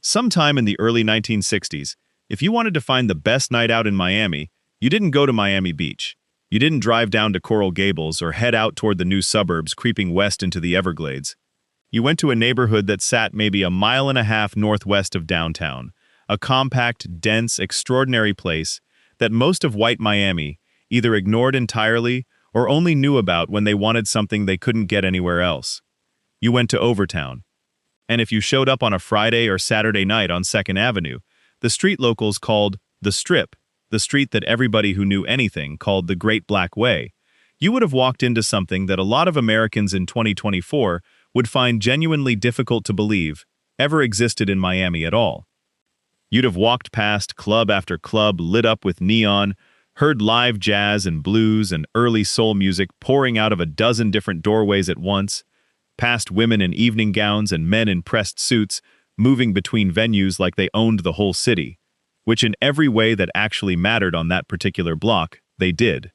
Sometime in the early 1960s, if you wanted to find the best night out in Miami, you didn't go to Miami Beach. You didn't drive down to Coral Gables or head out toward the new suburbs creeping west into the Everglades. You went to a neighborhood that sat maybe a mile and a half northwest of downtown, a compact, dense, extraordinary place that most of white Miami either ignored entirely or only knew about when they wanted something they couldn't get anywhere else. You went to Overtown. And if you showed up on a Friday or Saturday night on 2nd Avenue, the street locals called the Strip, the street that everybody who knew anything called the Great Black Way, you would have walked into something that a lot of Americans in 2024 would find genuinely difficult to believe ever existed in Miami at all. You'd have walked past club after club lit up with neon, heard live jazz and blues and early soul music pouring out of a dozen different doorways at once, past women in evening gowns and men in pressed suits, moving between venues like they owned the whole city, which in every way that actually mattered on that particular block, they did.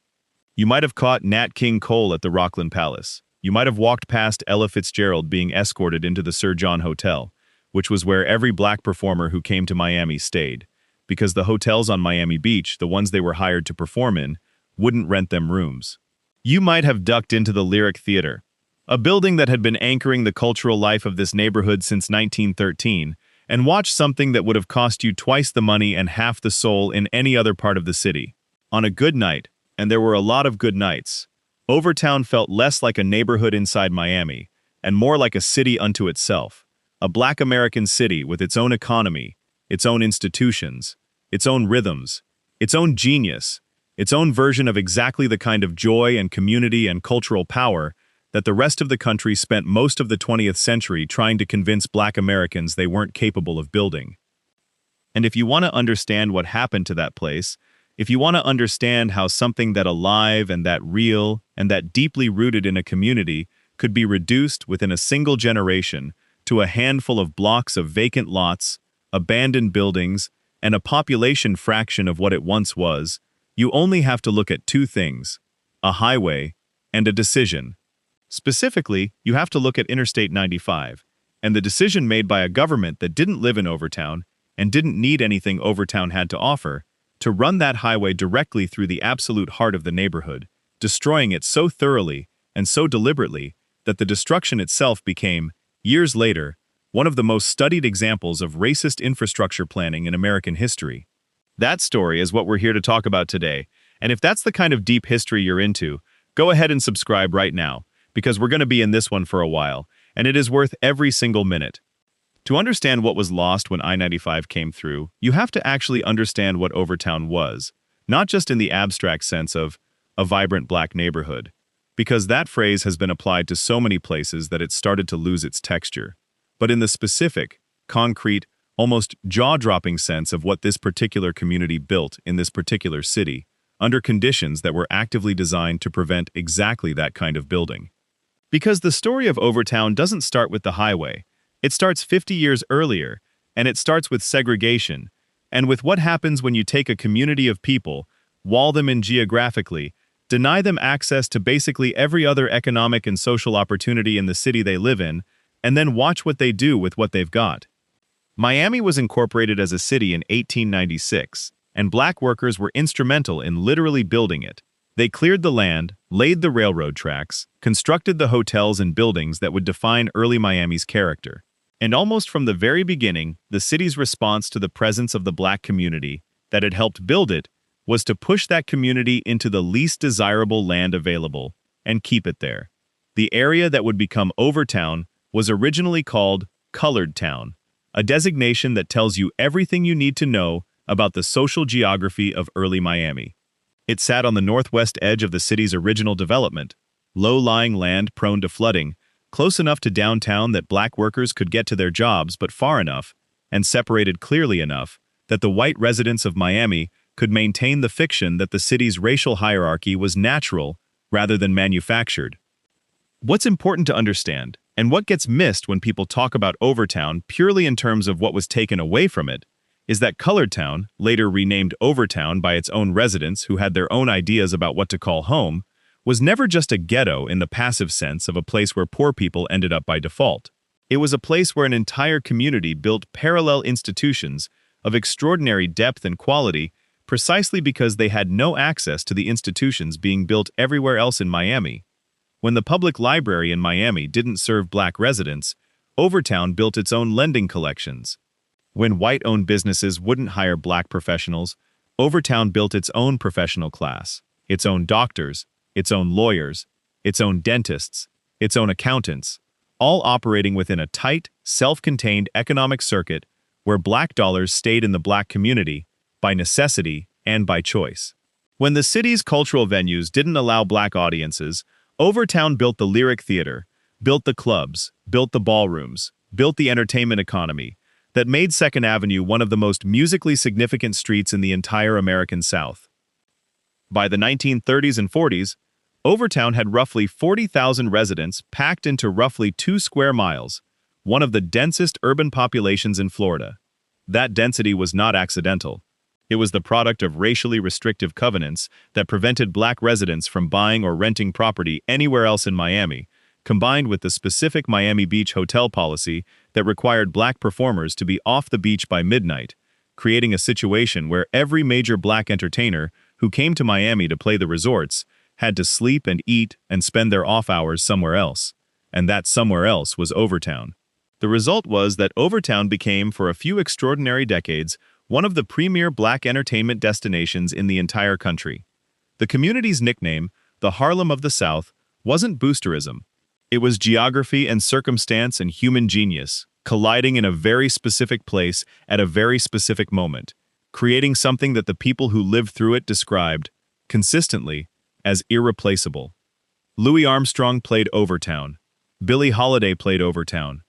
You might have caught Nat King Cole at the Rockland Palace. You might have walked past Ella Fitzgerald being escorted into the Sir John Hotel, which was where every black performer who came to Miami stayed, because the hotels on Miami Beach, the ones they were hired to perform in, wouldn't rent them rooms. You might have ducked into the Lyric Theater, a building that had been anchoring the cultural life of this neighborhood since 1913, and watched something that would have cost you twice the money and half the soul in any other part of the city. On a good night, and there were a lot of good nights, Overtown felt less like a neighborhood inside Miami, and more like a city unto itself, a Black American city with its own economy, its own institutions, its own rhythms, its own genius, its own version of exactly the kind of joy and community and cultural power that the rest of the country spent most of the 20th century trying to convince Black Americans they weren't capable of building. And if you want to understand what happened to that place, if you want to understand how something that alive and that real and that deeply rooted in a community could be reduced within a single generation to a handful of blocks of vacant lots, abandoned buildings, and a population fraction of what it once was, you only have to look at two things: a highway and a decision. Specifically, you have to look at Interstate 95, and the decision made by a government that didn't live in Overtown and didn't need anything Overtown had to offer, to run that highway directly through the absolute heart of the neighborhood, destroying it so thoroughly and so deliberately that the destruction itself became, years later, one of the most studied examples of racist infrastructure planning in American history. That story is what we're here to talk about today, and if that's the kind of deep history you're into, go ahead and subscribe right now, because we're going to be in this one for a while, and it is worth every single minute. To understand what was lost when I-95 came through, you have to actually understand what Overtown was, not just in the abstract sense of a vibrant black neighborhood, because that phrase has been applied to so many places that it started to lose its texture, but in the specific, concrete, almost jaw-dropping sense of what this particular community built in this particular city, under conditions that were actively designed to prevent exactly that kind of building. Because the story of Overtown doesn't start with the highway. It starts 50 years earlier, and it starts with segregation, and with what happens when you take a community of people, wall them in geographically, deny them access to basically every other economic and social opportunity in the city they live in, and then watch what they do with what they've got. Miami was incorporated as a city in 1896, and black workers were instrumental in literally building it. They cleared the land, laid the railroad tracks, constructed the hotels and buildings that would define early Miami's character. And almost from the very beginning, the city's response to the presence of the black community that had helped build it was to push that community into the least desirable land available and keep it there. The area that would become Overtown was originally called Colored Town, a designation that tells you everything you need to know about the social geography of early Miami. It sat on the northwest edge of the city's original development, low-lying land prone to flooding, close enough to downtown that black workers could get to their jobs but far enough, and separated clearly enough, that the white residents of Miami could maintain the fiction that the city's racial hierarchy was natural rather than manufactured. What's important to understand, and what gets missed when people talk about Overtown purely in terms of what was taken away from it, is that Colored Town, later renamed Overtown by its own residents who had their own ideas about what to call home, was never just a ghetto in the passive sense of a place where poor people ended up by default. It was a place where an entire community built parallel institutions of extraordinary depth and quality precisely because they had no access to the institutions being built everywhere else in Miami. When the public library in Miami didn't serve black residents, Overtown built its own lending collections. When white-owned businesses wouldn't hire black professionals, Overtown built its own professional class, its own doctors, its own lawyers, its own dentists, its own accountants, all operating within a tight, self-contained economic circuit where black dollars stayed in the black community, by necessity and by choice. When the city's cultural venues didn't allow black audiences, Overtown built the Lyric Theater, built the clubs, built the ballrooms, built the entertainment economy that made 2nd Avenue one of the most musically significant streets in the entire American South. By the 1930s and 40s, Overtown had roughly 40,000 residents packed into roughly 2 square miles, one of the densest urban populations in Florida. That density was not accidental. It was the product of racially restrictive covenants that prevented black residents from buying or renting property anywhere else in Miami, combined with the specific Miami Beach hotel policy that required black performers to be off the beach by midnight, creating a situation where every major black entertainer who came to Miami to play the resorts had to sleep and eat and spend their off hours somewhere else, and that somewhere else was Overtown. The result was that Overtown became, for a few extraordinary decades, one of the premier black entertainment destinations in the entire country. The community's nickname, the Harlem of the South, wasn't boosterism. It was geography and circumstance and human genius, colliding in a very specific place at a very specific moment, creating something that the people who lived through it described, consistently, as irreplaceable. Louis Armstrong played Overtown. Billie Holiday played Overtown.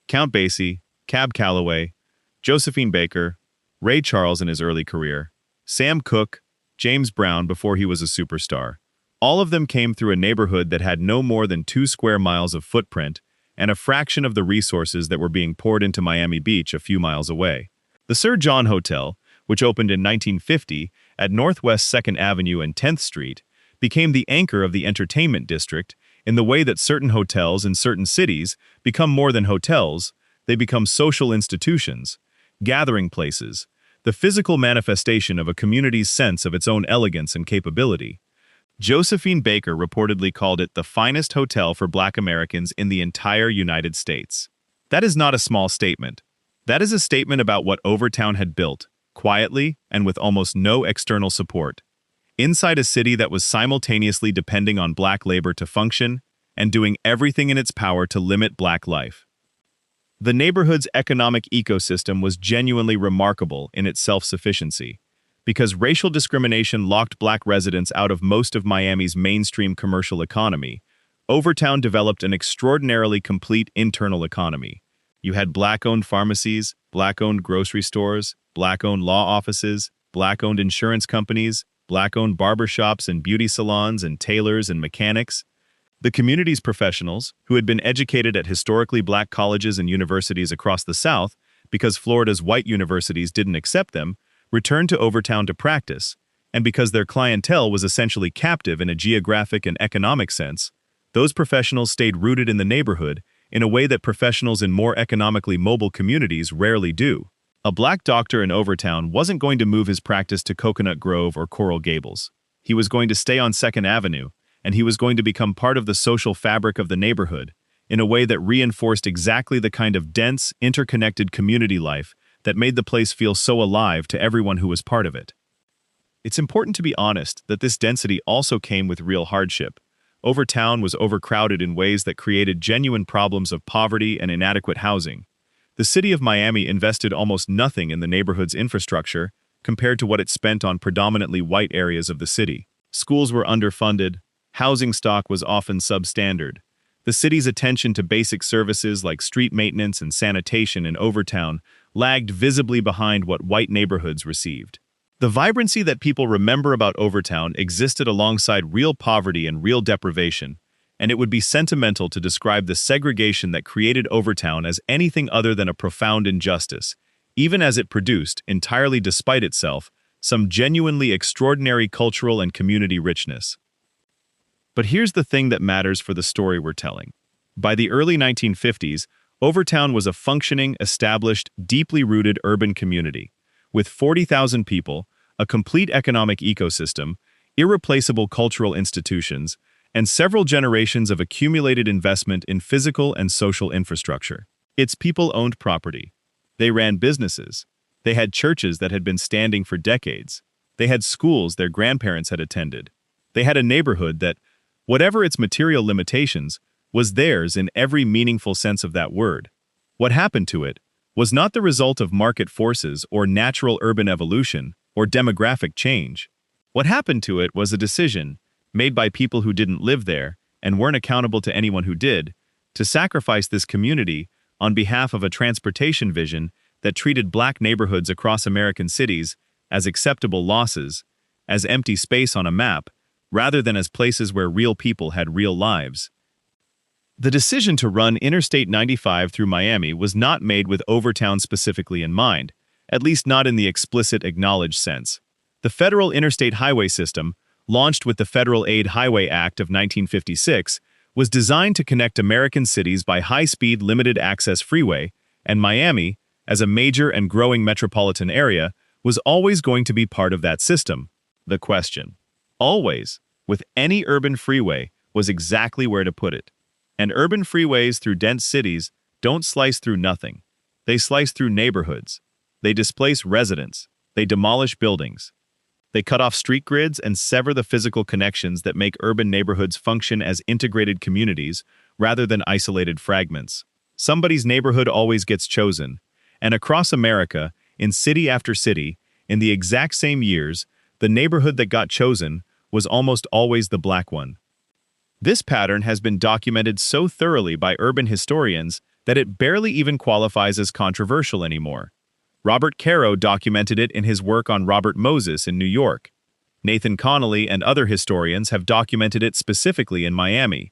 Count Basie, Cab Calloway, Josephine Baker, Ray Charles in his early career, Sam Cooke, James Brown before he was a superstar. All of them came through a neighborhood that had no more than 2 square miles of footprint and a fraction of the resources that were being poured into Miami Beach a few miles away. The Sir John Hotel, which opened in 1950 at Northwest 2nd Avenue and 10th Street, became the anchor of the entertainment district in the way that certain hotels in certain cities become more than hotels, they become social institutions, gathering places, the physical manifestation of a community's sense of its own elegance and capability. Josephine Baker reportedly called it the finest hotel for Black Americans in the entire United States. That is not a small statement. That is a statement about what Overtown had built, quietly and with almost no external support, inside a city that was simultaneously depending on black labor to function and doing everything in its power to limit black life. The neighborhood's economic ecosystem was genuinely remarkable in its self-sufficiency, because racial discrimination locked black residents out of most of Miami's mainstream commercial economy. Overtown developed an extraordinarily complete internal economy. You had black-owned pharmacies, black-owned grocery stores, black-owned law offices, black-owned insurance companies, black-owned barbershops and beauty salons and tailors and mechanics. The community's professionals, who had been educated at historically black colleges and universities across the South because Florida's white universities didn't accept them, returned to Overtown to practice, and because their clientele was essentially captive in a geographic and economic sense, those professionals stayed rooted in the neighborhood in a way that professionals in more economically mobile communities rarely do. A black doctor in Overtown wasn't going to move his practice to Coconut Grove or Coral Gables. He was going to stay on 2nd Avenue, and he was going to become part of the social fabric of the neighborhood in a way that reinforced exactly the kind of dense, interconnected community life that made the place feel so alive to everyone who was part of it. It's important to be honest that this density also came with real hardship. Overtown was overcrowded in ways that created genuine problems of poverty and inadequate housing. The city of Miami invested almost nothing in the neighborhood's infrastructure compared to what it spent on predominantly white areas of the city. Schools were underfunded, housing stock was often substandard. The city's attention to basic services like street maintenance and sanitation in Overtown lagged visibly behind what white neighborhoods received. The vibrancy that people remember about Overtown existed alongside real poverty and real deprivation, and it would be sentimental to describe the segregation that created Overtown as anything other than a profound injustice, even as it produced, entirely despite itself, some genuinely extraordinary cultural and community richness. But here's the thing that matters for the story we're telling. By the early 1950s, Overtown was a functioning, established, deeply rooted urban community. With 40,000 people, a complete economic ecosystem, irreplaceable cultural institutions, and several generations of accumulated investment in physical and social infrastructure. Its people owned property. They ran businesses. They had churches that had been standing for decades. They had schools their grandparents had attended. They had a neighborhood that, whatever its material limitations, was theirs in every meaningful sense of that word. What happened to it was not the result of market forces or natural urban evolution or demographic change. What happened to it was a decision, made by people who didn't live there and weren't accountable to anyone who did, to sacrifice this community on behalf of a transportation vision that treated black neighborhoods across American cities as acceptable losses, as empty space on a map, rather than as places where real people had real lives. The decision to run Interstate 95 through Miami was not made with Overtown specifically in mind, at least not in the explicit acknowledged sense. The federal interstate highway system, launched with the Federal Aid Highway Act of 1956, was designed to connect American cities by high-speed limited-access freeway, and Miami, as a major and growing metropolitan area, was always going to be part of that system. The question, always, with any urban freeway, was exactly where to put it. And urban freeways through dense cities don't slice through nothing. They slice through neighborhoods. They displace residents. They demolish buildings. They cut off street grids and sever the physical connections that make urban neighborhoods function as integrated communities rather than isolated fragments. Somebody's neighborhood always gets chosen, and across America, in city after city, in the exact same years, the neighborhood that got chosen was almost always the black one. This pattern has been documented so thoroughly by urban historians that it barely even qualifies as controversial anymore. Robert Caro documented it in his work on Robert Moses in New York. Nathan Connolly and other historians have documented it specifically in Miami.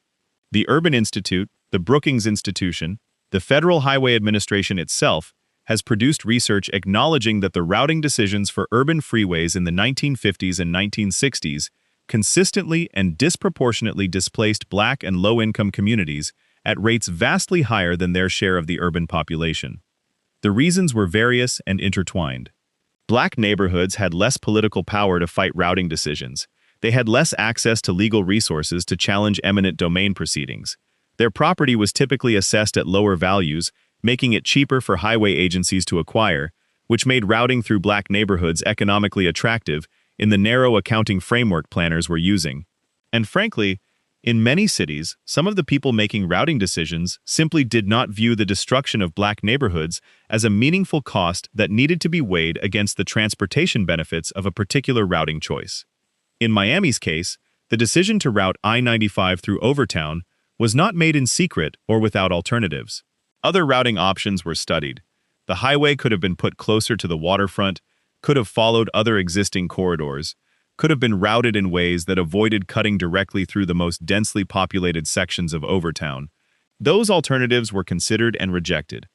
The Urban Institute, the Brookings Institution, the Federal Highway Administration itself has produced research acknowledging that the routing decisions for urban freeways in the 1950s and 1960s consistently and disproportionately displaced black and low-income communities at rates vastly higher than their share of the urban population. The reasons were various and intertwined. Black neighborhoods had less political power to fight routing decisions. They had less access to legal resources to challenge eminent domain proceedings. Their property was typically assessed at lower values, making it cheaper for highway agencies to acquire, which made routing through black neighborhoods economically attractive in the narrow accounting framework planners were using. And frankly, in many cities, some of the people making routing decisions simply did not view the destruction of black neighborhoods as a meaningful cost that needed to be weighed against the transportation benefits of a particular routing choice. In Miami's case, the decision to route I-95 through Overtown was not made in secret or without alternatives. Other routing options were studied. The highway could have been put closer to the waterfront, could have followed other existing corridors, could have been routed in ways that avoided cutting directly through the most densely populated sections of Overtown. Those alternatives were considered and rejected,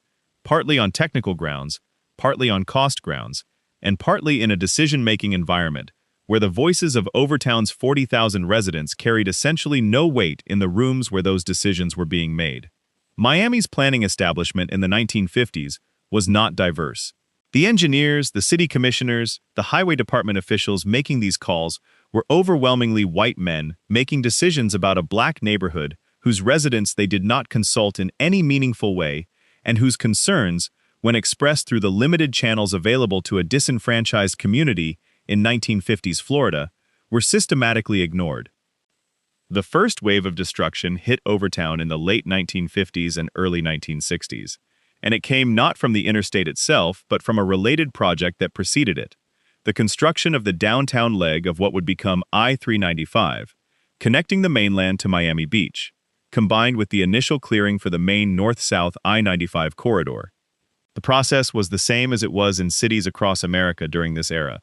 partly on technical grounds, partly on cost grounds, and partly in a decision-making environment where the voices of Overtown's 40,000 residents carried essentially no weight in the rooms where those decisions were being made. Miami's planning establishment in the 1950s was not diverse. The engineers, the city commissioners, the highway department officials making these calls were overwhelmingly white men making decisions about a black neighborhood whose residents they did not consult in any meaningful way and whose concerns, when expressed through the limited channels available to a disenfranchised community in 1950s Florida, were systematically ignored. The first wave of destruction hit Overtown in the late 1950s and early 1960s. And it came not from the interstate itself, but from a related project that preceded it, the construction of the downtown leg of what would become I-395, connecting the mainland to Miami Beach, combined with the initial clearing for the main north-south I-95 corridor. The process was the same as it was in cities across America during this era.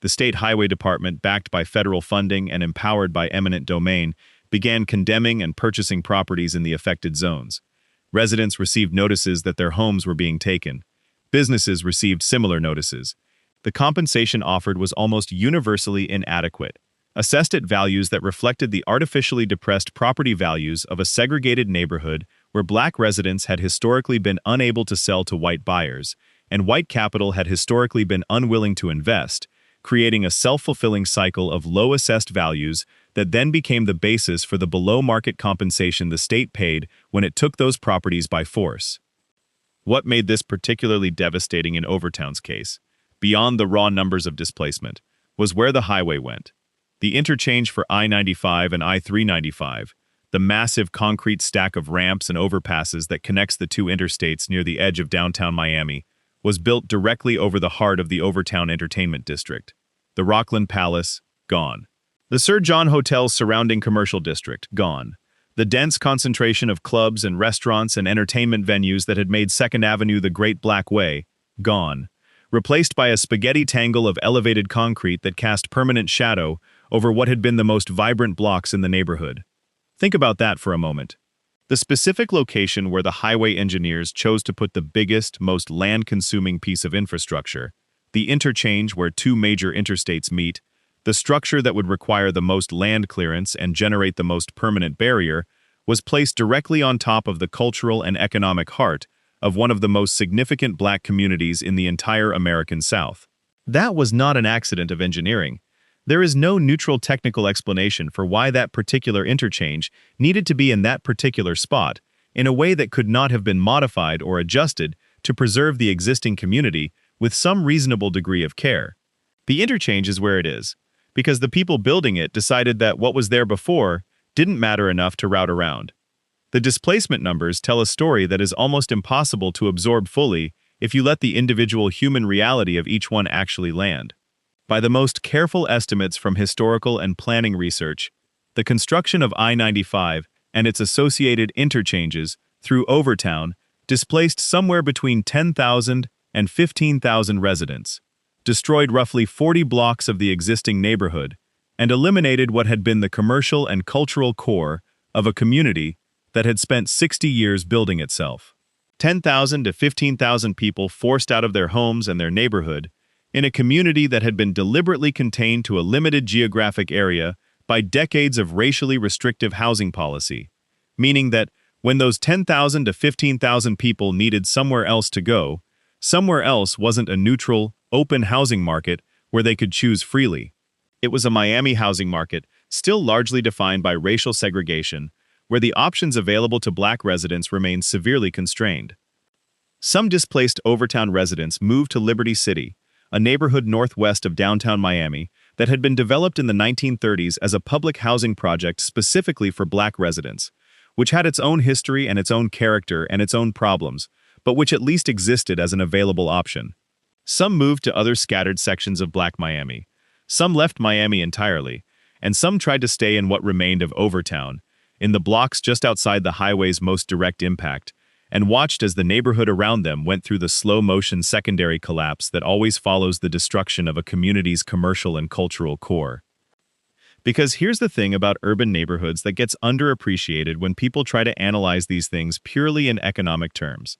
The State Highway Department, backed by federal funding and empowered by eminent domain, began condemning and purchasing properties in the affected zones. Residents received notices that their homes were being taken. Businesses received similar notices. The compensation offered was almost universally inadequate, assessed at values that reflected the artificially depressed property values of a segregated neighborhood where black residents had historically been unable to sell to white buyers, and white capital had historically been unwilling to invest, creating a self-fulfilling cycle of low-assessed values that then became the basis for the below-market compensation the state paid when it took those properties by force. What made this particularly devastating in Overtown's case, beyond the raw numbers of displacement, was where the highway went. The interchange for I-95 and I-395, the massive concrete stack of ramps and overpasses that connects the two interstates near the edge of downtown Miami, was built directly over the heart of the Overtown Entertainment District. The Rockland Palace, gone. The Sir John Hotel's surrounding commercial district, gone. The dense concentration of clubs and restaurants and entertainment venues that had made 2nd Avenue the Great Black Way, gone. Replaced by a spaghetti tangle of elevated concrete that cast permanent shadow over what had been the most vibrant blocks in the neighborhood. Think about that for a moment. The specific location where the highway engineers chose to put the biggest, most land-consuming piece of infrastructure, the interchange where two major interstates meet, the structure that would require the most land clearance and generate the most permanent barrier, was placed directly on top of the cultural and economic heart of one of the most significant black communities in the entire American South. That was not an accident of engineering. There is no neutral technical explanation for why that particular interchange needed to be in that particular spot, in a way that could not have been modified or adjusted to preserve the existing community with some reasonable degree of care. The interchange is where it is, because the people building it decided that what was there before didn't matter enough to route around. The displacement numbers tell a story that is almost impossible to absorb fully if you let the individual human reality of each one actually land. By the most careful estimates from historical and planning research, the construction of I-95 and its associated interchanges through Overtown displaced somewhere between 10,000 and 15,000 residents, destroyed roughly 40 blocks of the existing neighborhood, and eliminated what had been the commercial and cultural core of a community that had spent 60 years building itself. 10,000 to 15,000 people forced out of their homes and their neighborhood in a community that had been deliberately contained to a limited geographic area by decades of racially restrictive housing policy, meaning that when those 10,000 to 15,000 people needed somewhere else to go, somewhere else wasn't a neutral, open housing market where they could choose freely. It was a Miami housing market, still largely defined by racial segregation, where the options available to black residents remained severely constrained. Some displaced Overtown residents moved to Liberty City, a neighborhood northwest of downtown Miami that had been developed in the 1930s as a public housing project specifically for black residents, which had its own history and its own character and its own problems, but which at least existed as an available option. Some moved to other scattered sections of Black Miami. Some left Miami entirely, and some tried to stay in what remained of Overtown, in the blocks just outside the highway's most direct impact, and watched as the neighborhood around them went through the slow-motion secondary collapse that always follows the destruction of a community's commercial and cultural core. Because here's the thing about urban neighborhoods that gets underappreciated when people try to analyze these things purely in economic terms.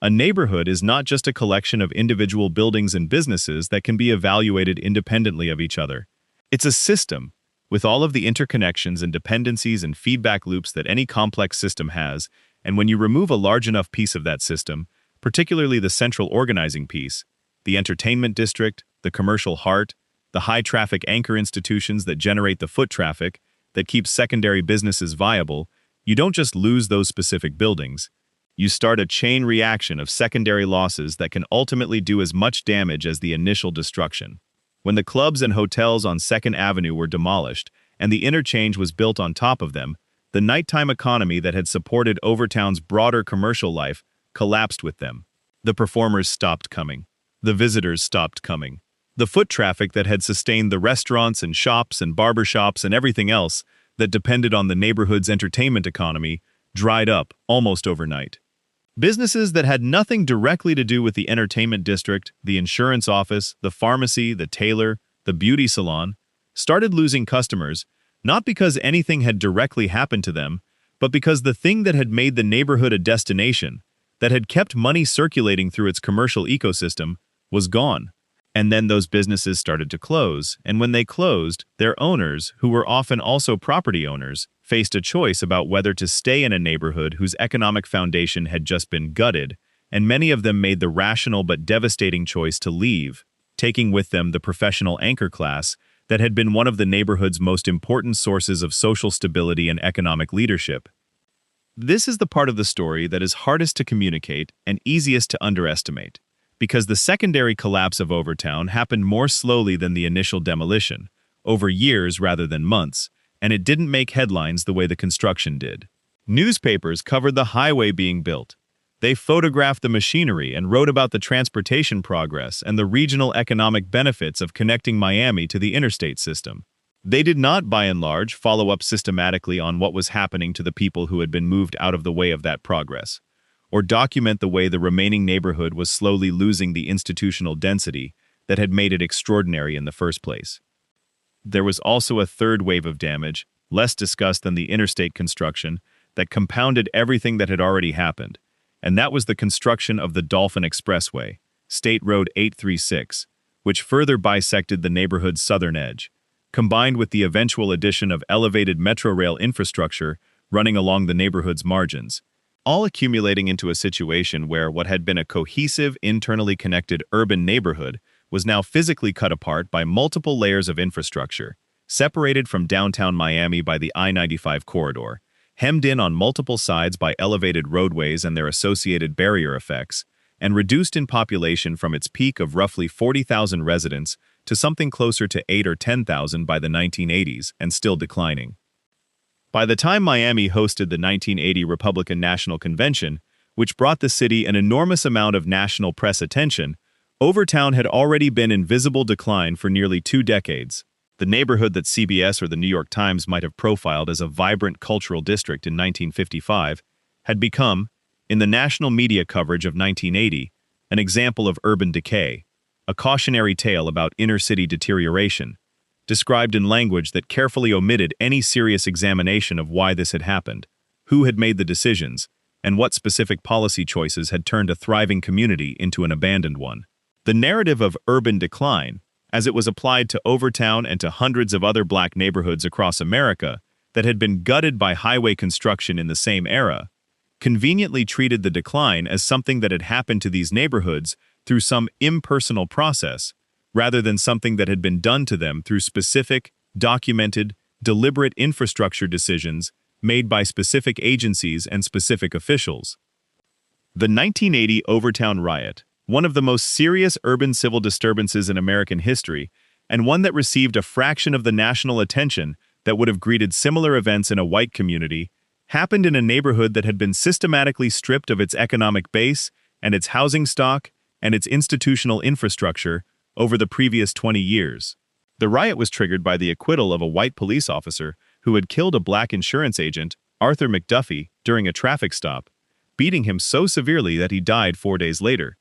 A neighborhood is not just a collection of individual buildings and businesses that can be evaluated independently of each other. It's a system, with all of the interconnections and dependencies and feedback loops that any complex system has, and when you remove a large enough piece of that system, particularly the central organizing piece, the entertainment district, the commercial heart, the high-traffic anchor institutions that generate the foot traffic, that keeps secondary businesses viable, you don't just lose those specific buildings. You start a chain reaction of secondary losses that can ultimately do as much damage as the initial destruction. When the clubs and hotels on 2nd Avenue were demolished and the interchange was built on top of them, the nighttime economy that had supported Overtown's broader commercial life collapsed with them. The performers stopped coming. The visitors stopped coming. The foot traffic that had sustained the restaurants and shops and barbershops and everything else that depended on the neighborhood's entertainment economy dried up almost overnight. Businesses that had nothing directly to do with the entertainment district, the insurance office, the pharmacy, the tailor, the beauty salon, started losing customers, not because anything had directly happened to them, but because the thing that had made the neighborhood a destination, that had kept money circulating through its commercial ecosystem, was gone. And then those businesses started to close, and when they closed, their owners, who were often also property owners, faced a choice about whether to stay in a neighborhood whose economic foundation had just been gutted, and many of them made the rational but devastating choice to leave, taking with them the professional anchor class that had been one of the neighborhood's most important sources of social stability and economic leadership. This is the part of the story that is hardest to communicate and easiest to underestimate, because the secondary collapse of Overtown happened more slowly than the initial demolition, over years rather than months, and it didn't make headlines the way the construction did. Newspapers covered the highway being built. They photographed the machinery and wrote about the transportation progress and the regional economic benefits of connecting Miami to the interstate system. They did not, by and large, follow up systematically on what was happening to the people who had been moved out of the way of that progress, or document the way the remaining neighborhood was slowly losing the institutional density that had made it extraordinary in the first place. There was also a third wave of damage, less discussed than the interstate construction, that compounded everything that had already happened, and that was the construction of the Dolphin Expressway, State Road 836, which further bisected the neighborhood's southern edge, combined with the eventual addition of elevated metro rail infrastructure running along the neighborhood's margins, all accumulating into a situation where what had been a cohesive, internally connected urban neighborhood was now physically cut apart by multiple layers of infrastructure, separated from downtown Miami by the I-95 corridor, hemmed in on multiple sides by elevated roadways and their associated barrier effects, and reduced in population from its peak of roughly 40,000 residents to something closer to 8 or 10,000 by the 1980s, and still declining. By the time Miami hosted the 1980 Republican National Convention, which brought the city an enormous amount of national press attention, Overtown had already been in visible decline for nearly 2 decades. The neighborhood that CBS or the New York Times might have profiled as a vibrant cultural district in 1955 had become, in the national media coverage of 1980, an example of urban decay, a cautionary tale about inner-city deterioration, described in language that carefully omitted any serious examination of why this had happened, who had made the decisions, and what specific policy choices had turned a thriving community into an abandoned one. The narrative of urban decline, as it was applied to Overtown and to hundreds of other black neighborhoods across America that had been gutted by highway construction in the same era, conveniently treated the decline as something that had happened to these neighborhoods through some impersonal process, rather than something that had been done to them through specific, documented, deliberate infrastructure decisions made by specific agencies and specific officials. The 1980 Overtown riot, one of the most serious urban civil disturbances in American history, and one that received a fraction of the national attention that would have greeted similar events in a white community, happened in a neighborhood that had been systematically stripped of its economic base and its housing stock and its institutional infrastructure over the previous 20 years. The riot was triggered by the acquittal of a white police officer who had killed a black insurance agent, Arthur McDuffie, during a traffic stop, beating him so severely that he died 4 days later.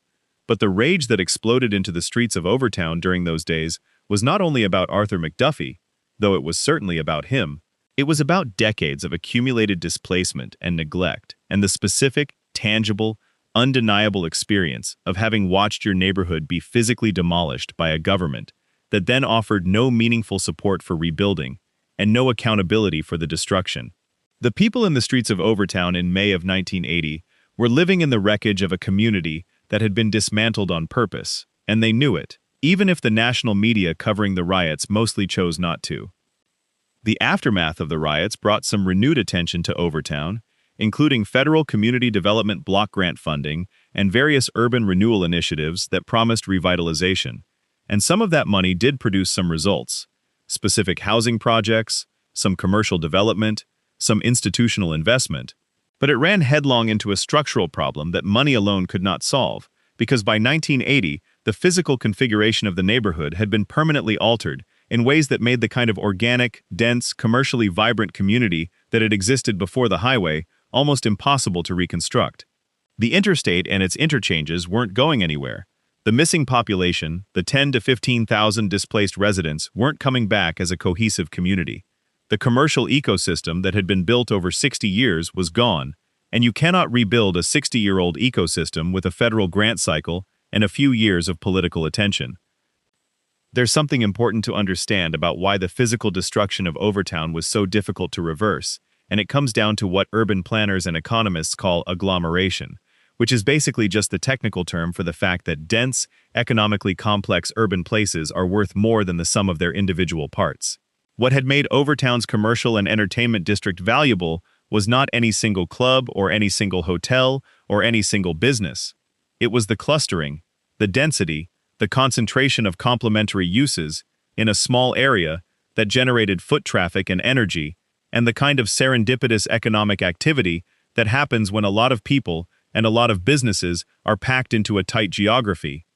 But the rage that exploded into the streets of Overtown during those days was not only about Arthur McDuffie, though it was certainly about him. It was about decades of accumulated displacement and neglect, and the specific, tangible, undeniable experience of having watched your neighborhood be physically demolished by a government that then offered no meaningful support for rebuilding and no accountability for the destruction. The people in the streets of Overtown in May of 1980 were living in the wreckage of a community that had been dismantled on purpose, and they knew it, even if the national media covering the riots mostly chose not to. The aftermath of the riots brought some renewed attention to Overtown, including federal community development block grant funding and various urban renewal initiatives that promised revitalization. And some of that money did produce some results: specific housing projects, some commercial development, some institutional investment. But it ran headlong into a structural problem that money alone could not solve, because by 1980, the physical configuration of the neighborhood had been permanently altered in ways that made the kind of organic, dense, commercially vibrant community that had existed before the highway almost impossible to reconstruct. The interstate and its interchanges weren't going anywhere. The missing population, the 10 to 15,000 displaced residents, weren't coming back as a cohesive community. The commercial ecosystem that had been built over 60 years was gone, and you cannot rebuild a 60-year-old ecosystem with a federal grant cycle and a few years of political attention. There's something important to understand about why the physical destruction of Overtown was so difficult to reverse, and it comes down to what urban planners and economists call agglomeration, which is basically just the technical term for the fact that dense, economically complex urban places are worth more than the sum of their individual parts. What had made Overtown's commercial and entertainment district valuable was not any single club or any single hotel or any single business. It was the clustering, the density, the concentration of complementary uses in a small area that generated foot traffic and energy, and the kind of serendipitous economic activity that happens when a lot of people and a lot of businesses are packed into a tight geography.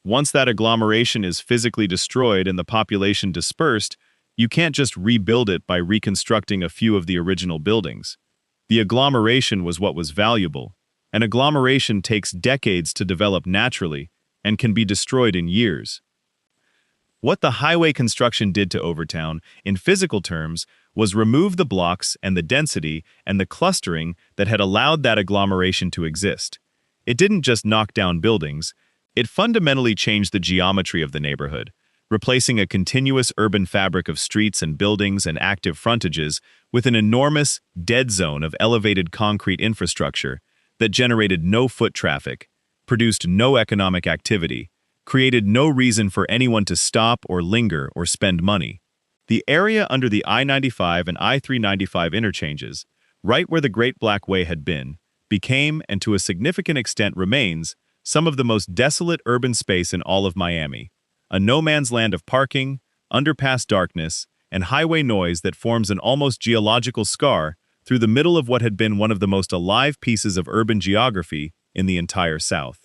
Once that agglomeration is physically destroyed and the population dispersed, you can't just rebuild it by reconstructing a few of the original buildings. The agglomeration was what was valuable. An agglomeration takes decades to develop naturally and can be destroyed in years. What the highway construction did to Overtown, in physical terms, was remove the blocks and the density and the clustering that had allowed that agglomeration to exist. It didn't just knock down buildings, it fundamentally changed the geometry of the neighborhood, replacing a continuous urban fabric of streets and buildings and active frontages with an enormous, dead zone of elevated concrete infrastructure that generated no foot traffic, produced no economic activity, created no reason for anyone to stop or linger or spend money. The area under the I-95 and I-395 interchanges, right where the Great Black Way had been, became, and to a significant extent remains, some of the most desolate urban space in all of Miami, a no-man's land of parking, underpass darkness, and highway noise that forms an almost geological scar through the middle of what had been one of the most alive pieces of urban geography in the entire South.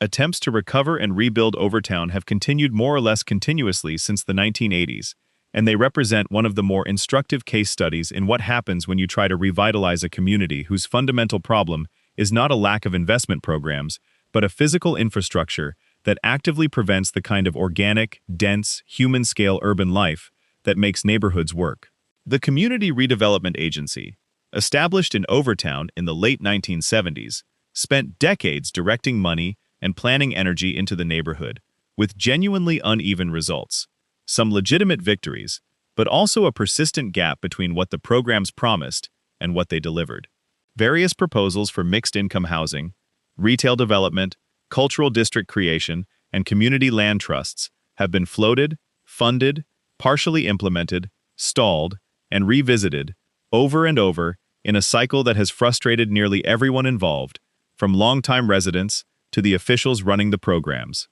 Attempts to recover and rebuild Overtown have continued more or less continuously since the 1980s, and they represent one of the more instructive case studies in what happens when you try to revitalize a community whose fundamental problem is not a lack of investment programs, but a physical infrastructure that actively prevents the kind of organic, dense, human-scale urban life that makes neighborhoods work. The Community Redevelopment Agency, established in Overtown in the late 1970s, spent decades directing money and planning energy into the neighborhood, with genuinely uneven results. Some legitimate victories, but also a persistent gap between what the programs promised and what they delivered. Various proposals for mixed-income housing, retail development, cultural district creation, and community land trusts have been floated, funded, partially implemented, stalled, and revisited over and over in a cycle that has frustrated nearly everyone involved, from longtime residents to the officials running the programs.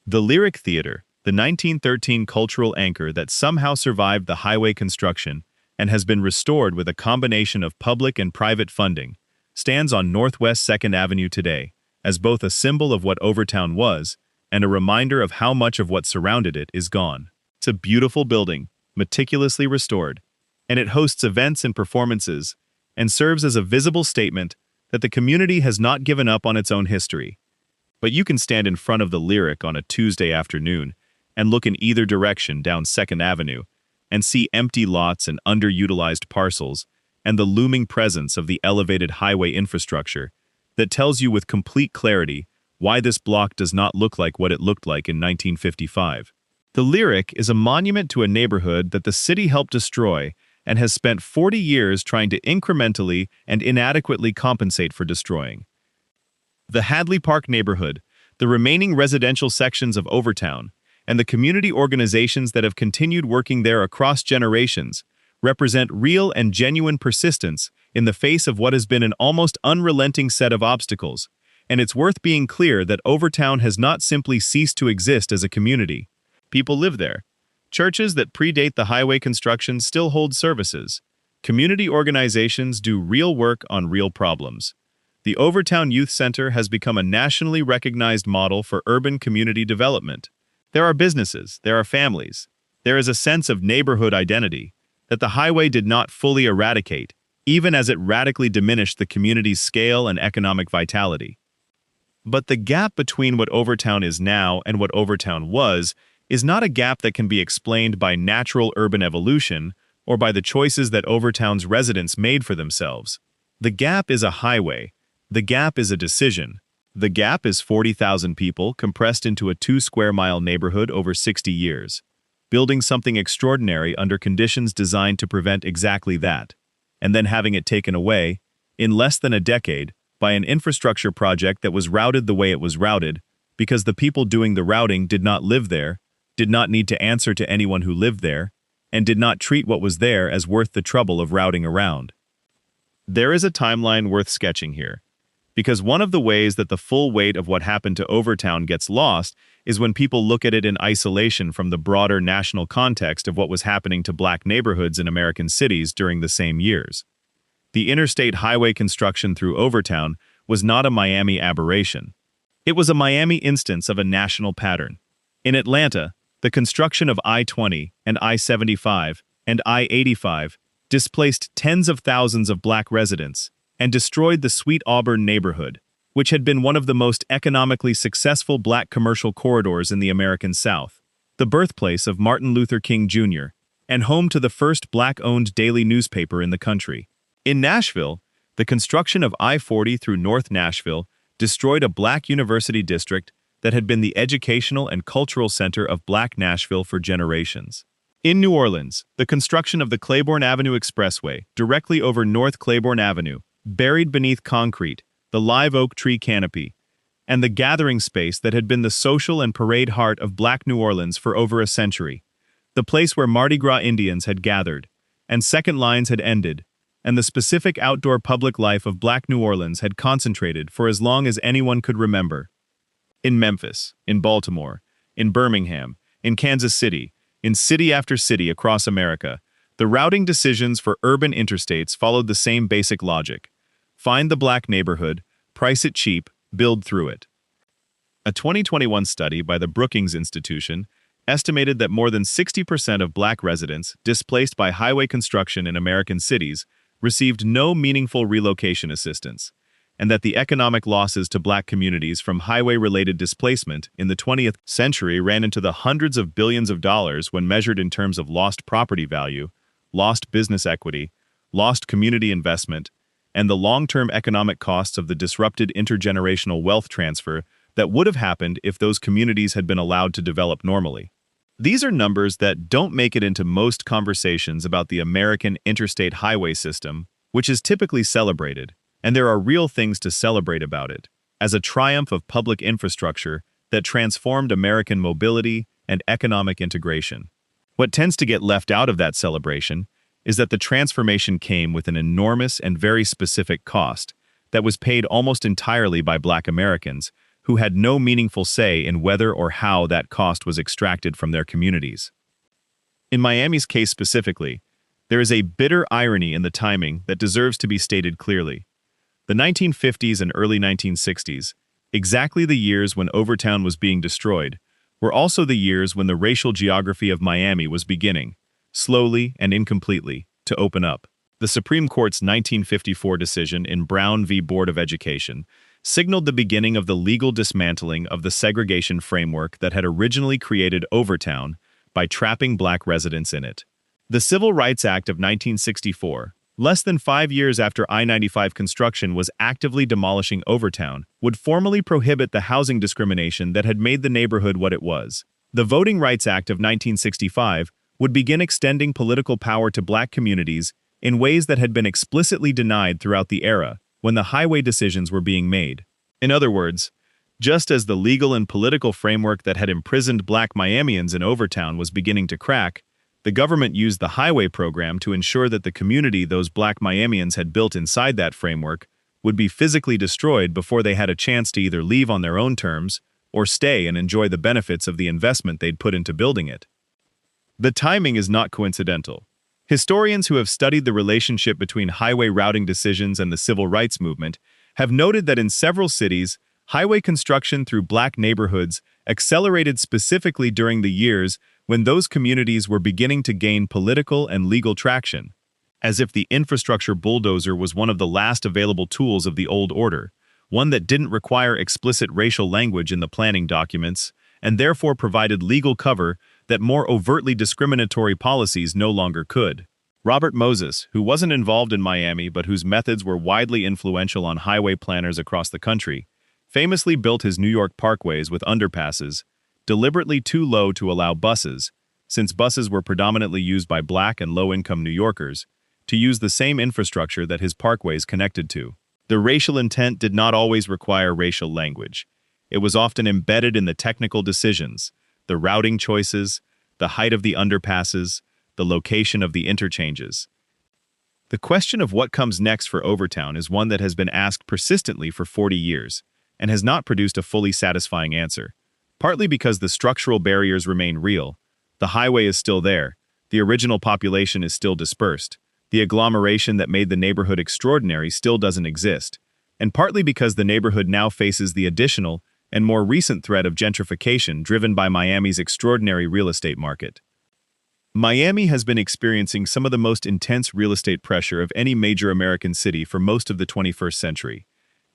The Lyric Theater, the 1913 cultural anchor that somehow survived the highway construction and has been restored with a combination of public and private funding, stands on Northwest 2nd Avenue today as both a symbol of what Overtown was and a reminder of how much of what surrounded it is gone. It's a beautiful building, meticulously restored, and it hosts events and performances and serves as a visible statement that the community has not given up on its own history. But you can stand in front of the Lyric on a Tuesday afternoon and look in either direction down 2nd Avenue and see empty lots and underutilized parcels and the looming presence of the elevated highway infrastructure that tells you with complete clarity why this block does not look like what it looked like in 1955. The Lyric is a monument to a neighborhood that the city helped destroy and has spent 40 years trying to incrementally and inadequately compensate for destroying. The Hadley Park neighborhood, the remaining residential sections of Overtown, and the community organizations that have continued working there across generations represent real and genuine persistence in the face of what has been an almost unrelenting set of obstacles, and it's worth being clear that Overtown has not simply ceased to exist as a community. People live there. Churches that predate the highway construction still hold services. Community organizations do real work on real problems. The Overtown Youth Center has become a nationally recognized model for urban community development. There are businesses, there are families. There is a sense of neighborhood identity that the highway did not fully eradicate, even as it radically diminished the community's scale and economic vitality. But the gap between what Overtown is now and what Overtown was is not a gap that can be explained by natural urban evolution or by the choices that Overtown's residents made for themselves. The gap is a highway. The gap is a decision. The Gap is 40,000 people compressed into a 2-square-mile neighborhood over 60 years, building something extraordinary under conditions designed to prevent exactly that, and then having it taken away, in less than a decade, by an infrastructure project that was routed the way it was routed, because the people doing the routing did not live there, did not need to answer to anyone who lived there, and did not treat what was there as worth the trouble of routing around. There is a timeline worth sketching here, because one of the ways that the full weight of what happened to Overtown gets lost is when people look at it in isolation from the broader national context of what was happening to black neighborhoods in American cities during the same years. The interstate highway construction through Overtown was not a Miami aberration. It was a Miami instance of a national pattern. In Atlanta, the construction of I-20 and I-75 and I-85 displaced tens of thousands of black residents and destroyed the Sweet Auburn neighborhood, which had been one of the most economically successful black commercial corridors in the American South, the birthplace of Martin Luther King Jr., and home to the first black-owned daily newspaper in the country. In Nashville, the construction of I-40 through North Nashville destroyed a black university district that had been the educational and cultural center of black Nashville for generations. In New Orleans, the construction of the Claiborne Avenue Expressway, directly over North Claiborne Avenue, buried beneath concrete, the live oak tree canopy, and the gathering space that had been the social and parade heart of black New Orleans for over a century, the place where Mardi Gras Indians had gathered, and second lines had ended, and the specific outdoor public life of black New Orleans had concentrated for as long as anyone could remember. In Memphis, in Baltimore, in Birmingham, in Kansas City, in city after city across America, the routing decisions for urban interstates followed the same basic logic. Find the black neighborhood, price it cheap, build through it. A 2021 study by the Brookings Institution estimated that more than 60% of black residents displaced by highway construction in American cities received no meaningful relocation assistance, and that the economic losses to black communities from highway-related displacement in the 20th century ran into the hundreds of billions of dollars when measured in terms of lost property value, lost business equity, lost community investment, and the long-term economic costs of the disrupted intergenerational wealth transfer that would have happened if those communities had been allowed to develop normally. These are numbers that don't make it into most conversations about the American interstate highway system, which is typically celebrated, and there are real things to celebrate about it, as a triumph of public infrastructure that transformed American mobility and economic integration. What tends to get left out of that celebration is that the transformation came with an enormous and very specific cost that was paid almost entirely by black Americans who had no meaningful say in whether or how that cost was extracted from their communities. In Miami's case specifically, there is a bitter irony in the timing that deserves to be stated clearly. The 1950s and early 1960s, exactly the years when Overtown was being destroyed, were also the years when the racial geography of Miami was beginning, slowly and incompletely, to open up. The Supreme Court's 1954 decision in Brown v. Board of Education signaled the beginning of the legal dismantling of the segregation framework that had originally created Overtown by trapping black residents in it. The Civil Rights Act of 1964, less than 5 years after I-95 construction was actively demolishing Overtown, would formally prohibit the housing discrimination that had made the neighborhood what it was. The Voting Rights Act of 1965 would begin extending political power to black communities in ways that had been explicitly denied throughout the era when the highway decisions were being made. In other words, just as the legal and political framework that had imprisoned black Miamians in Overtown was beginning to crack, the government used the highway program to ensure that the community those black Miamians had built inside that framework would be physically destroyed before they had a chance to either leave on their own terms or stay and enjoy the benefits of the investment they'd put into building it. The timing is not coincidental. Historians who have studied the relationship between highway routing decisions and the civil rights movement have noted that in several cities, highway construction through black neighborhoods accelerated specifically during the years when those communities were beginning to gain political and legal traction, as if the infrastructure bulldozer was one of the last available tools of the old order, one that didn't require explicit racial language in the planning documents, and therefore provided legal cover that more overtly discriminatory policies no longer could. Robert Moses, who wasn't involved in Miami but whose methods were widely influential on highway planners across the country, famously built his New York parkways with underpasses, deliberately too low to allow buses, since buses were predominantly used by black and low-income New Yorkers, to use the same infrastructure that his parkways connected to. The racial intent did not always require racial language. It was often embedded in the technical decisions, the routing choices, the height of the underpasses, the location of the interchanges. The question of what comes next for Overtown is one that has been asked persistently for 40 years, and has not produced a fully satisfying answer. Partly because the structural barriers remain real, the highway is still there, the original population is still dispersed, the agglomeration that made the neighborhood extraordinary still doesn't exist, and partly because the neighborhood now faces the additional and more recent threat of gentrification driven by Miami's extraordinary real estate market. Miami has been experiencing some of the most intense real estate pressure of any major American city for most of the 21st century,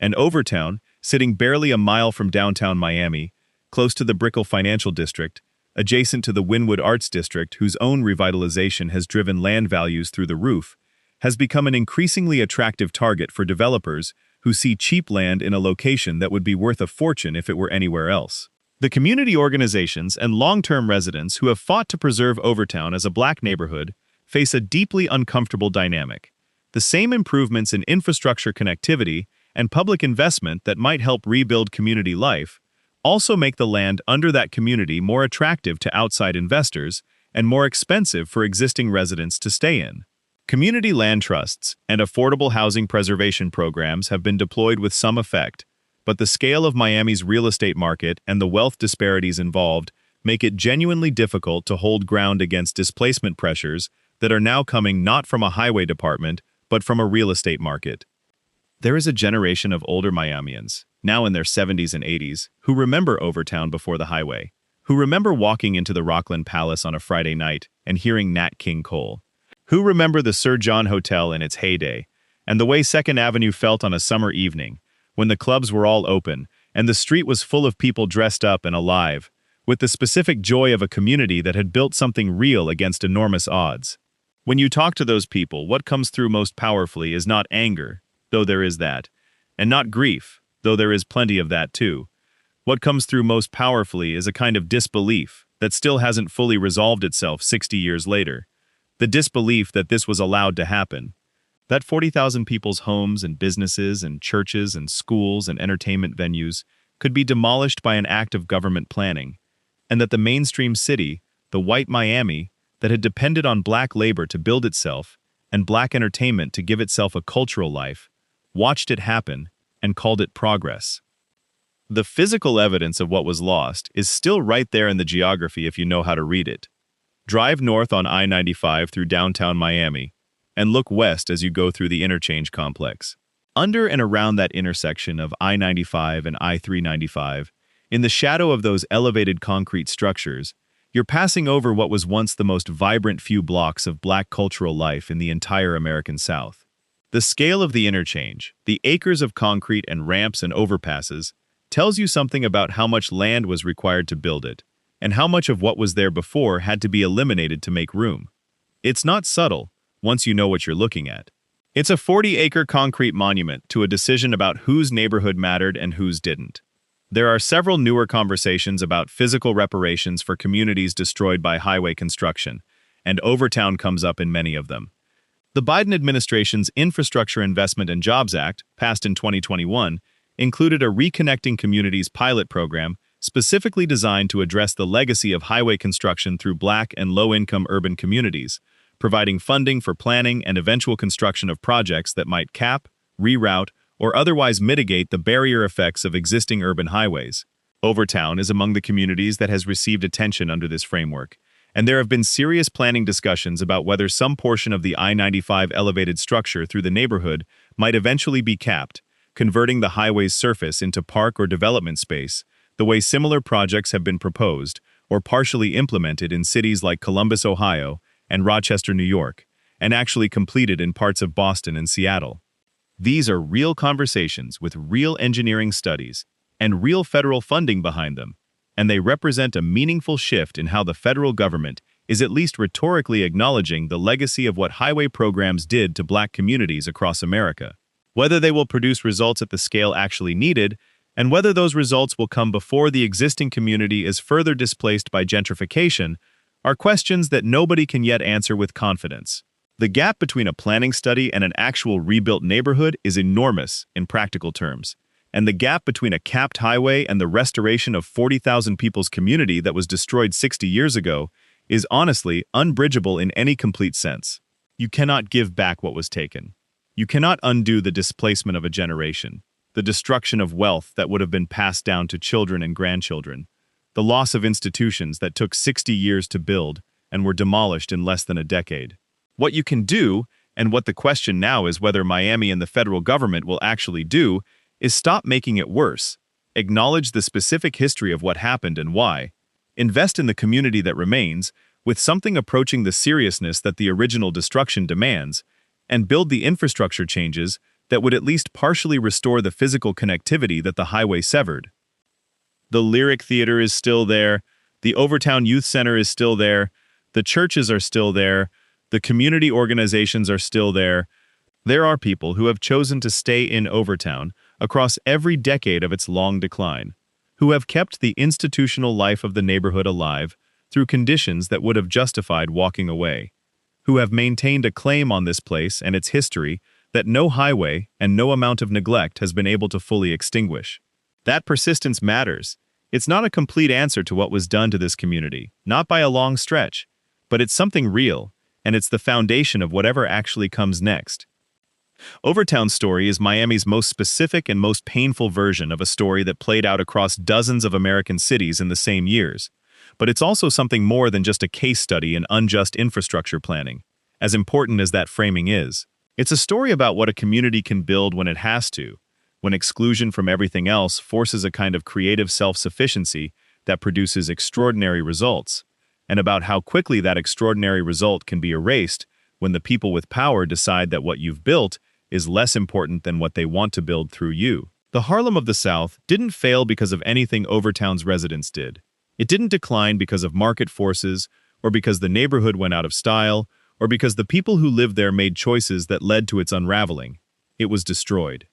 and Overtown, sitting barely a mile from downtown Miami, close to the Brickell Financial District, adjacent to the Wynwood Arts District, whose own revitalization has driven land values through the roof, has become an increasingly attractive target for developers who see cheap land in a location that would be worth a fortune if it were anywhere else. The community organizations and long-term residents who have fought to preserve Overtown as a black neighborhood face a deeply uncomfortable dynamic. The same improvements in infrastructure connectivity and public investment that might help rebuild community life also make the land under that community more attractive to outside investors and more expensive for existing residents to stay in. Community land trusts and affordable housing preservation programs have been deployed with some effect, but the scale of Miami's real estate market and the wealth disparities involved make it genuinely difficult to hold ground against displacement pressures that are now coming not from a highway department, but from a real estate market. There is a generation of older Miamians, now in their 70s and 80s, who remember Overtown before the highway, who remember walking into the Rockland Palace on a Friday night and hearing Nat King Cole, who remember the Sir John Hotel in its heyday, and the way 2nd Avenue felt on a summer evening, when the clubs were all open and the street was full of people dressed up and alive, with the specific joy of a community that had built something real against enormous odds. When you talk to those people, what comes through most powerfully is not anger, though there is that, and not grief, though there is plenty of that too. What comes through most powerfully is a kind of disbelief that still hasn't fully resolved itself 60 years later. The disbelief that this was allowed to happen, that 40,000 people's homes and businesses and churches and schools and entertainment venues could be demolished by an act of government planning, and that the mainstream city, the white Miami, that had depended on black labor to build itself and black entertainment to give itself a cultural life, watched it happen and called it progress. The physical evidence of what was lost is still right there in the geography if you know how to read it. Drive north on I-95 through downtown Miami, and look west as you go through the interchange complex. Under and around that intersection of I-95 and I-395, in the shadow of those elevated concrete structures, you're passing over what was once the most vibrant few blocks of black cultural life in the entire American South. The scale of the interchange, the acres of concrete and ramps and overpasses, tells you something about how much land was required to build it, and how much of what was there before had to be eliminated to make room. It's not subtle, once you know what you're looking at. It's a 40-acre concrete monument to a decision about whose neighborhood mattered and whose didn't. There are several newer conversations about physical reparations for communities destroyed by highway construction, and Overtown comes up in many of them. The Biden administration's Infrastructure Investment and Jobs Act, passed in 2021, included a Reconnecting Communities pilot program specifically designed to address the legacy of highway construction through black and low-income urban communities, providing funding for planning and eventual construction of projects that might cap, reroute, or otherwise mitigate the barrier effects of existing urban highways. Overtown is among the communities that has received attention under this framework, and there have been serious planning discussions about whether some portion of the I-95 elevated structure through the neighborhood might eventually be capped, converting the highway's surface into park or development space, the way similar projects have been proposed or partially implemented in cities like Columbus, Ohio, and Rochester, New York, and actually completed in parts of Boston and Seattle. These are real conversations with real engineering studies and real federal funding behind them, and they represent a meaningful shift in how the federal government is at least rhetorically acknowledging the legacy of what highway programs did to black communities across America. Whether they will produce results at the scale actually needed And whether those results will come before the existing community is further displaced by gentrification are questions that nobody can yet answer with confidence. The gap between a planning study and an actual rebuilt neighborhood is enormous in practical terms, and the gap between a capped highway and the restoration of 40,000 people's community that was destroyed 60 years ago is honestly unbridgeable in any complete sense. You cannot give back what was taken. You cannot undo the displacement of a generation, the destruction of wealth that would have been passed down to children and grandchildren, the loss of institutions that took 60 years to build and were demolished in less than a decade. What you can do, and what the question now is whether Miami and the federal government will actually do, is stop making it worse. Acknowledge the specific history of what happened and why. Invest in the community that remains, with something approaching the seriousness that the original destruction demands, and build the infrastructure changes that would at least partially restore the physical connectivity that the highway severed. The Lyric Theater is still there, the Overtown Youth Center is still there, the churches are still there, the community organizations are still there. There are people who have chosen to stay in Overtown across every decade of its long decline, who have kept the institutional life of the neighborhood alive through conditions that would have justified walking away, who have maintained a claim on this place and its history that no highway and no amount of neglect has been able to fully extinguish. That persistence matters. It's not a complete answer to what was done to this community, not by a long stretch, but it's something real, and it's the foundation of whatever actually comes next. Overtown's story is Miami's most specific and most painful version of a story that played out across dozens of American cities in the same years. But it's also something more than just a case study in unjust infrastructure planning, as important as that framing is. It's a story about what a community can build when it has to, when exclusion from everything else forces a kind of creative self-sufficiency that produces extraordinary results, and about how quickly that extraordinary result can be erased when the people with power decide that what you've built is less important than what they want to build through you. The Harlem of the South didn't fail because of anything Overtown's residents did. It didn't decline because of market forces, or because the neighborhood went out of style, or because the people who lived there made choices that led to its unraveling. It was destroyed.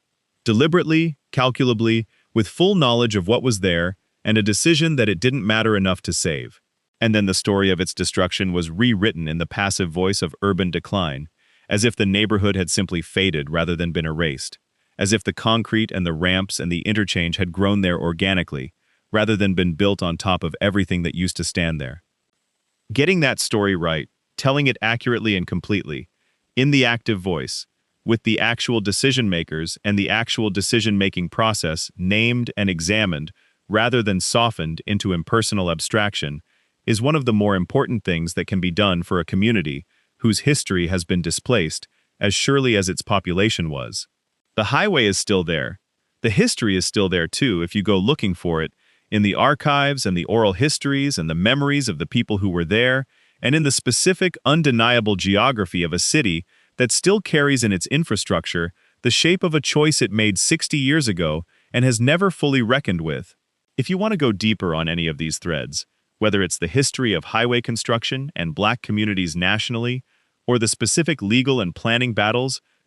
Deliberately, calculably, with full knowledge of what was there, and a decision that it didn't matter enough to save. And then the story of its destruction was rewritten in the passive voice of urban decline, as if the neighborhood had simply faded rather than been erased, as if the concrete and the ramps and the interchange had grown there organically, rather than been built on top of everything that used to stand there. Getting that story right, telling it accurately and completely, in the active voice, with the actual decision-makers and the actual decision-making process named and examined rather than softened into impersonal abstraction, is one of the more important things that can be done for a community whose history has been displaced as surely as its population was. The highway is still there. The history is still there too if you go looking for it, in the archives and the oral histories and the memories of the people who were there, and in the specific, undeniable geography of a city that still carries in its infrastructure the shape of a choice it made 60 years ago and has never fully reckoned with. If you want to go deeper on any of these threads, whether it's the history of highway construction and black communities nationally, or the specific legal and planning battles